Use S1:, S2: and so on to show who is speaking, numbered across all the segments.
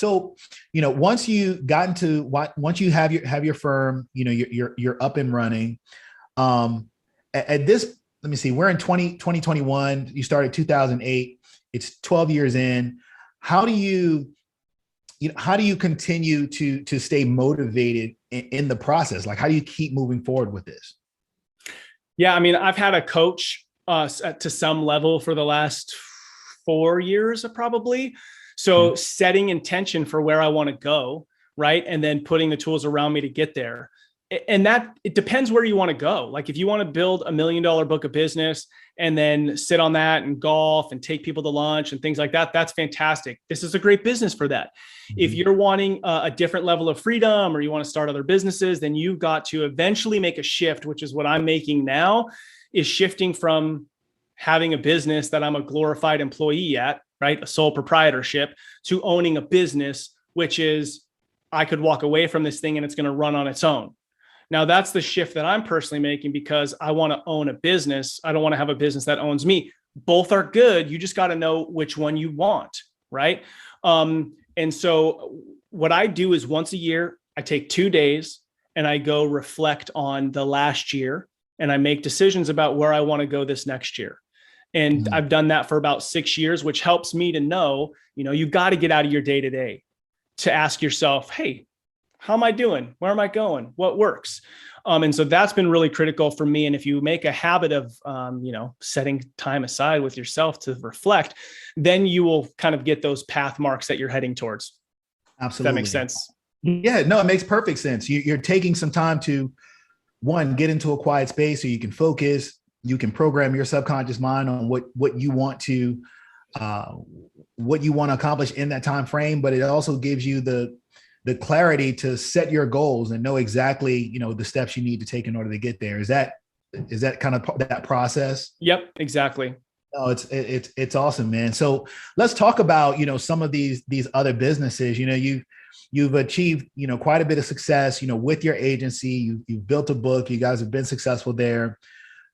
S1: So, once you got into once you have your firm, you're up and running. At this, let me see, we're in 2021. You started 2008. It's 12 years in. How do you continue to stay motivated in the process? Like, how do you keep moving forward with this?
S2: Yeah, I mean, I've had a coach to some level for the last 4 years, probably. So setting intention for where I want to go, right? And then putting the tools around me to get there. And that it depends where you want to go. Like if you want to build $1 million book of business and then sit on that and golf and take people to lunch and things like that, that's fantastic. This is a great business for that. If you're wanting a different level of freedom or you want to start other businesses, then you've got to eventually make a shift, which is what I'm making now, is shifting from having a business that I'm a glorified employee at, right? A sole proprietorship, to owning a business, which is I could walk away from this thing and it's going to run on its own. Now that's the shift that I'm personally making because I want to own a business. I don't want to have a business that owns me. Both are good. You just got to know which one you want, right? And so what I do is once a year, I take 2 days and I go reflect on the last year and I make decisions about where I want to go this next year. And I've done that for about 6 years, which helps me to know, you've got to get out of your day to day to ask yourself, hey, how am I doing? Where am I going? What works? And so that's been really critical for me. And if you make a habit of, setting time aside with yourself to reflect, then you will kind of get those path marks that you're heading towards.
S1: Absolutely.
S2: That makes sense.
S1: Yeah, no, it makes perfect sense. You're taking some time to, one, get into a quiet space so you can focus. You can program your subconscious mind on what you want to accomplish in that time frame. But it also gives you the clarity to set your goals and know exactly, the steps you need to take in order to get there. Is that kind of that process?
S2: Yep, exactly.
S1: Oh, it's awesome, man. So let's talk about, some of these other businesses. You've achieved, quite a bit of success, with your agency. You've built a book. You guys have been successful there.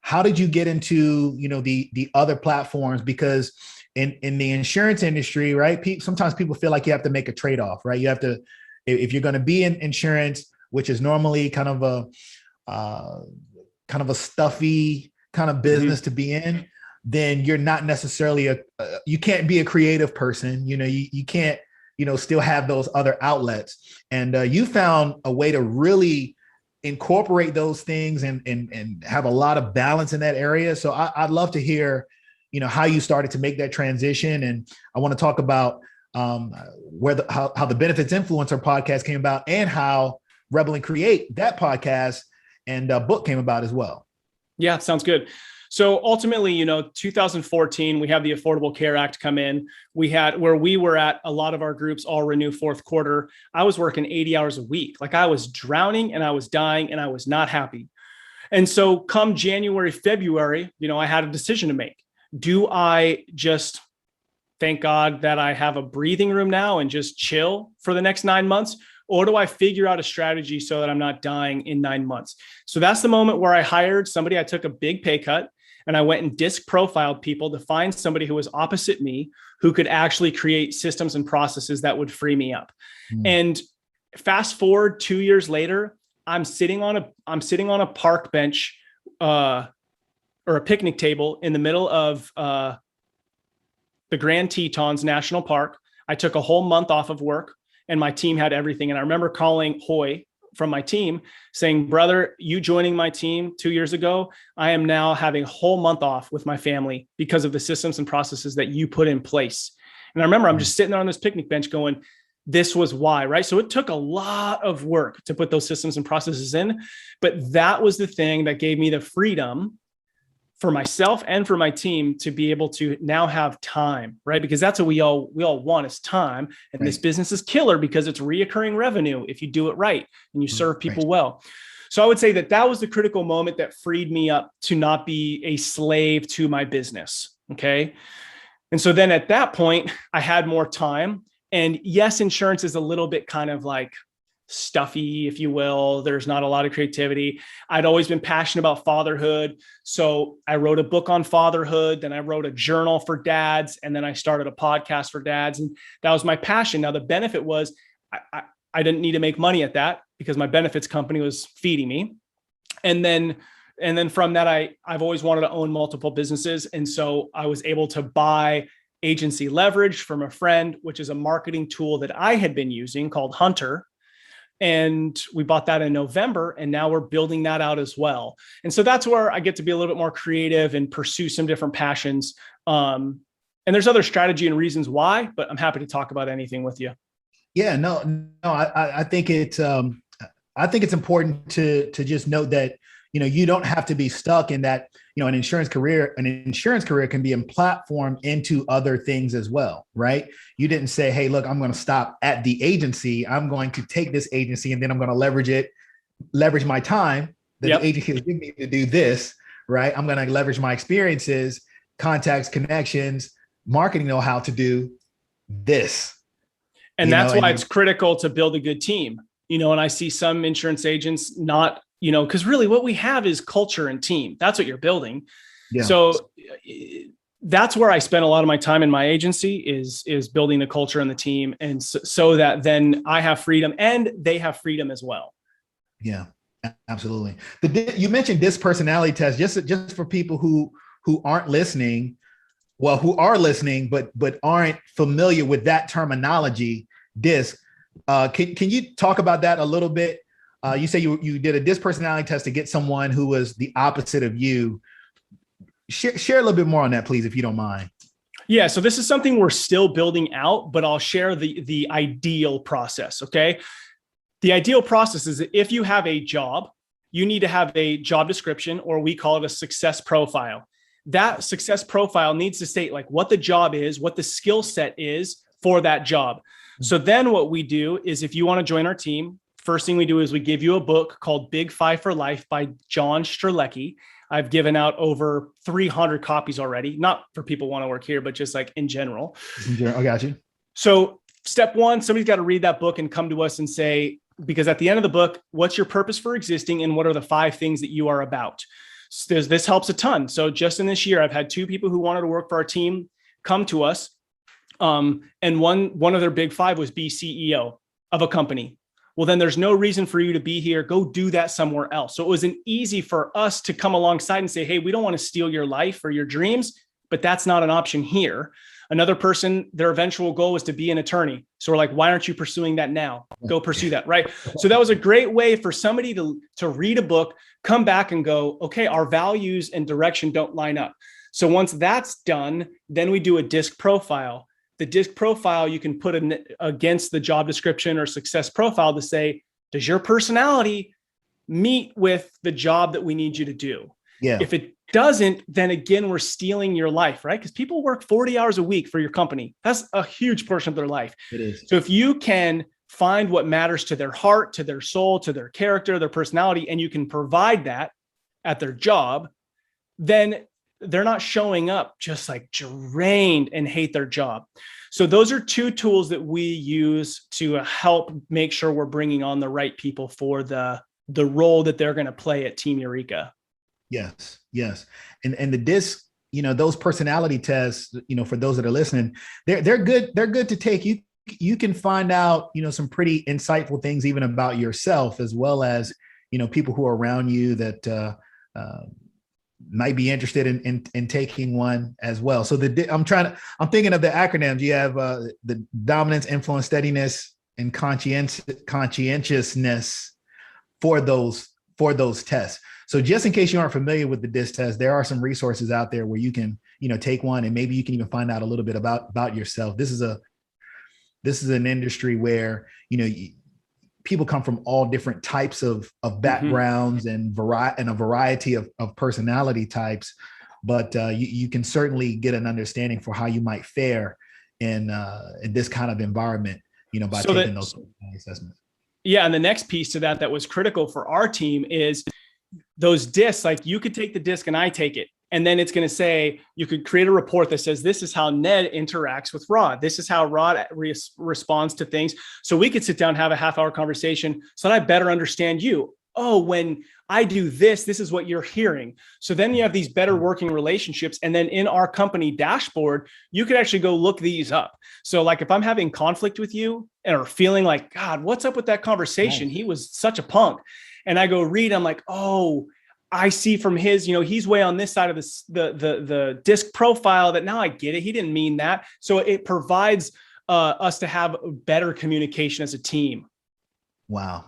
S1: How did you get into, the other platforms? Because in the insurance industry, right, sometimes people feel like you have to make a trade-off, right? You have to, if you're going to be in insurance, which is normally kind of a stuffy kind of business to be in, then you're not necessarily you can't be a creative person. You can't, still have those other outlets. And you found a way to really incorporate those things and have a lot of balance in that area. So I'd love to hear, how you started to make that transition. And I want to talk about how the Benefits Influencer podcast came about and how Rebel and Create, that podcast and book came about as well.
S2: Yeah, sounds good. So ultimately, 2014, we have the Affordable Care Act come in. Where we were at, a lot of our groups all renew fourth quarter. I was working 80 hours a week. Like I was drowning and I was dying and I was not happy. And so come January, February, I had a decision to make. Do I just thank God that I have a breathing room now and just chill for the next 9 months? Or do I figure out a strategy so that I'm not dying in 9 months? So that's the moment where I hired somebody. I took a big pay cut and I went and disc profiled people to find somebody who was opposite me, who could actually create systems and processes that would free me up. And fast forward 2 years later, I'm sitting on a park bench or a picnic table in the middle of the Grand Tetons National Park. I took a whole month off of work and my team had everything. And I remember calling Hoy from my team saying, brother, you joining my team 2 years ago, I am now having a whole month off with my family because of the systems and processes that you put in place. And I remember I'm just sitting there on this picnic bench going, this was why, right? So it took a lot of work to put those systems and processes in, but that was the thing that gave me the freedom for myself and for my team to be able to now have time, right? Because that's what we all want is time. And this business is killer because it's reoccurring revenue if you do it right and you serve people well. So I would say that was the critical moment that freed me up to not be a slave to my business. Okay. And so then at that point, I had more time. And yes, insurance is a little bit kind of like stuffy, if you will. There's not a lot of creativity. I'd always been passionate about fatherhood. So I wrote a book on fatherhood. Then I wrote a journal for dads. And then I started a podcast for dads. And that was my passion. Now, the benefit was I didn't need to make money at that because my benefits company was feeding me. And then from that, I've always wanted to own multiple businesses. And so I was able to buy agency leverage from a friend, which is a marketing tool that I had been using called Hunter. And we bought that in November, and now we're building that out as well. And so that's where I get to be a little bit more creative and pursue some different passions. And there's other strategy and reasons why, but I'm happy to talk about anything with you.
S1: Yeah, no, I think it's important to just note that, you don't have to be stuck in that, an insurance career can be platformed into other things as well, right? You didn't say, hey, look, I'm going to stop at the agency. I'm going to take this agency and then I'm going to leverage my time that the agency is giving me to do this, right? I'm going to leverage my experiences, contacts, connections, marketing know-how to do this.
S2: And that's why it's critical to build a good team, and I see some insurance agents not, because really what we have is culture and team. That's what you're building. Yeah. So that's where I spend a lot of my time in my agency is building the culture and the team. And so that then I have freedom and they have freedom as well.
S1: Yeah, absolutely. You mentioned DISC personality test, just for people who aren't listening, who are listening, but aren't familiar with that terminology, DISC. Can you talk about that a little bit? You say you did a DISC personality test to get someone who was the opposite of you. Share a little bit more on that, please, if you don't mind.
S2: Yeah. So this is something we're still building out, but I'll share the ideal process. Okay. The ideal process is that if you have a job, you need to have a job description, or we call it a success profile. That success profile needs to state like what the job is, what the skill set is for that job. So then what we do is, if you want to join our team, first thing we do is we give you a book called Big Five for Life by John Strzelecki. I've given out over 300 copies already, not for people who want to work here, but just like in general.
S1: I got you. So
S2: step one, somebody's got to read that book and come to us and say, because at the end of the book, what's your purpose for existing and what are the 5 things that you are about? So this helps a ton. So just in this year, I've had 2 people who wanted to work for our team come to us. And one of their big 5 was be CEO of a company. Well, then there's no reason for you to be here. Go do that somewhere else. So it was easy for us to come alongside and say, hey, we don't want to steal your life or your dreams, but that's not an option here. Another person, their eventual goal was to be an attorney. So we're like, why aren't you pursuing that now? Go pursue that, right? So that was a great way for somebody to read a book, come back and go, okay, our values and direction don't line up. So once that's done, then we do a DISC profile. The DISC profile you can put in against the job description or success profile to say, does your personality meet with the job that we need you to do?
S1: Yeah.
S2: If it doesn't, then again, we're stealing your life, right? Because people work 40 hours a week for your company. That's a huge portion of their life.
S1: It is.
S2: So if you can find what matters to their heart, to their soul, to their character, their personality, and you can provide that at their job, then they're not showing up just like drained and hate their job. So those are 2 tools that we use to help make sure we're bringing on the right people for the role that they're going to play at Team Eureka.
S1: Yes. And the DISC, those personality tests, for those that are listening, they're good. They're good to take. You can find out, some pretty insightful things even about yourself, as well as, people who are around you that, might be interested in taking one as well. So I'm thinking of the acronyms. You have the dominance, influence, steadiness, and conscientiousness for those tests. So just in case you aren't familiar with the DISC test, there are some resources out there where you can, take one, and maybe you can even find out a little bit about yourself. This is an industry where, people come from all different types of backgrounds and a variety of personality types, but you can certainly get an understanding for how you might fare in this kind of environment, by taking those assessments.
S2: Yeah. And the next piece to that was critical for our team is those DISCs. Like, you could take the DISC and I take it. And then it's going to say, you could create a report that says, this is how Ned interacts with Rod. This is how Rod responds to things. So we could sit down, have a half-hour conversation so that I better understand you. Oh, when I do this, this is what you're hearing. So then you have these better working relationships. And then in our company dashboard, you could actually go look these up. So like if I'm having conflict with you or feeling like, God, what's up with that conversation? He was such a punk. And I go read, I'm like, oh, I see from his, he's way on this side of the disc profile that now I get it. He didn't mean that. So it provides us to have better communication as a team.
S1: Wow.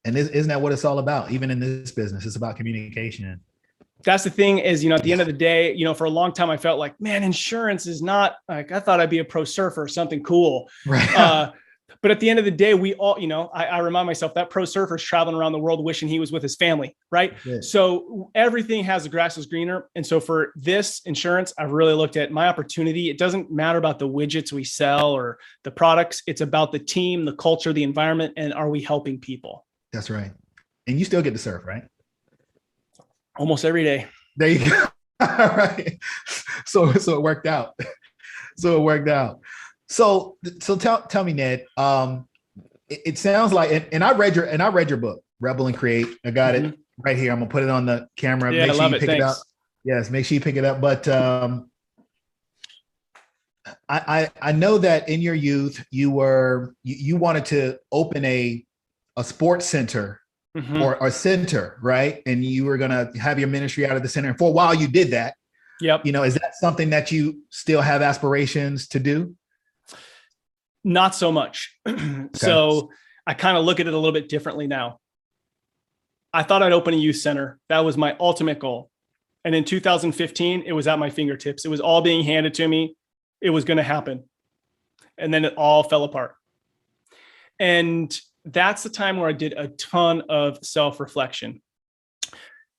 S1: And isn't that what it's all about? Even in this business, it's about communication.
S2: That's the thing is, at the end of the day, for a long time, I felt like, man, insurance is not like, I thought I'd be a pro surfer or something cool.
S1: Right.
S2: But at the end of the day, we all, I remind myself that pro surfer's traveling around the world wishing he was with his family, right? So everything has the grass is greener. And so for this insurance, I've really looked at my opportunity. It doesn't matter about the widgets we sell or the products. It's about the team, the culture, the environment, and are we helping people?
S1: That's right. And you still get to surf, right?
S2: Almost every day.
S1: There you go. All right. So it worked out. So tell me, Ned. It sounds like, and I read your book, Rebel and Create. I got it right here. I'm gonna put it on the camera.
S2: Yeah,
S1: make sure
S2: I love
S1: you
S2: it.
S1: pick
S2: Thanks.
S1: it up. Yes, make sure you pick it up. But I know that in your youth you wanted to open a sports center or a center, right? And you were going to have your ministry out of the center. And for a while you did that.
S2: Yep.
S1: Is that something that you still have aspirations to do?
S2: Not so much. Okay. So I kind of look at it a little bit differently now. I thought I'd open a youth center. That was my ultimate goal. And in 2015, it was at my fingertips. It was all being handed to me. It was going to happen. And then it all fell apart. And that's the time where I did a ton of self-reflection.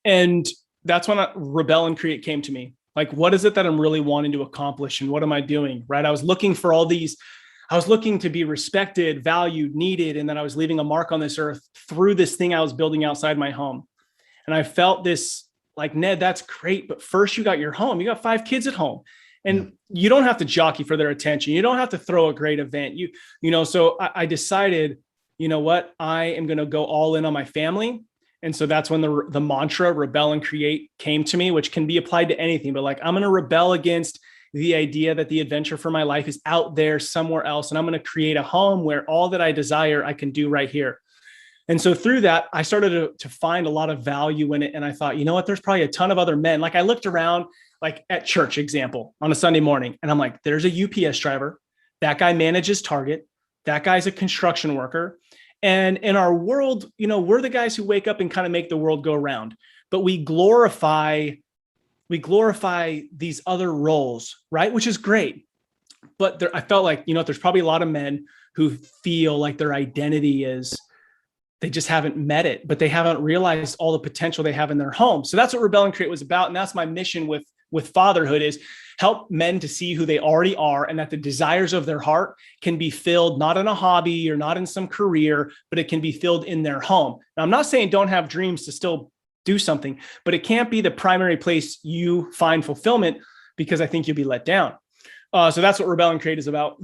S2: And that's when Rebel and Create came to me. Like, what is it that I'm really wanting to accomplish? And what am I doing? Right. I was looking for all these, I was looking to be respected, valued, needed. And then I was leaving a mark on this earth through this thing I was building outside my home. And I felt this like, Ned, that's great. But first you got your home, you got 5 kids at home. And you don't have to jockey for their attention. You don't have to throw a great event. So I decided, you know what, I am going to go all in on my family. And so that's when the mantra Rebel and Create came to me, which can be applied to anything, but like, I'm going to rebel against the idea that the adventure for my life is out there somewhere else. And I'm going to create a home where all that I desire, I can do right here. And so through that, I started to find a lot of value in it. And I thought, you know what, there's probably a ton of other men. Like I looked around, like at church example on a Sunday morning, and I'm like, there's a UPS driver. That guy manages Target. That guy's a construction worker. And in our world, we're the guys who wake up and kind of make the world go round, but we glorify these other roles, right? Which is great. But I felt like, there's probably a lot of men who feel like their identity is, they just haven't met it, but they haven't realized all the potential they have in their home. So that's what Rebel and Create was about. And that's my mission with fatherhood, is help men to see who they already are, and that the desires of their heart can be filled, not in a hobby or not in some career, but it can be filled in their home. Now, I'm not saying don't have dreams to still do something, but it can't be the primary place you find fulfillment, because I think you'll be let down. So that's what Rebel and Create is about.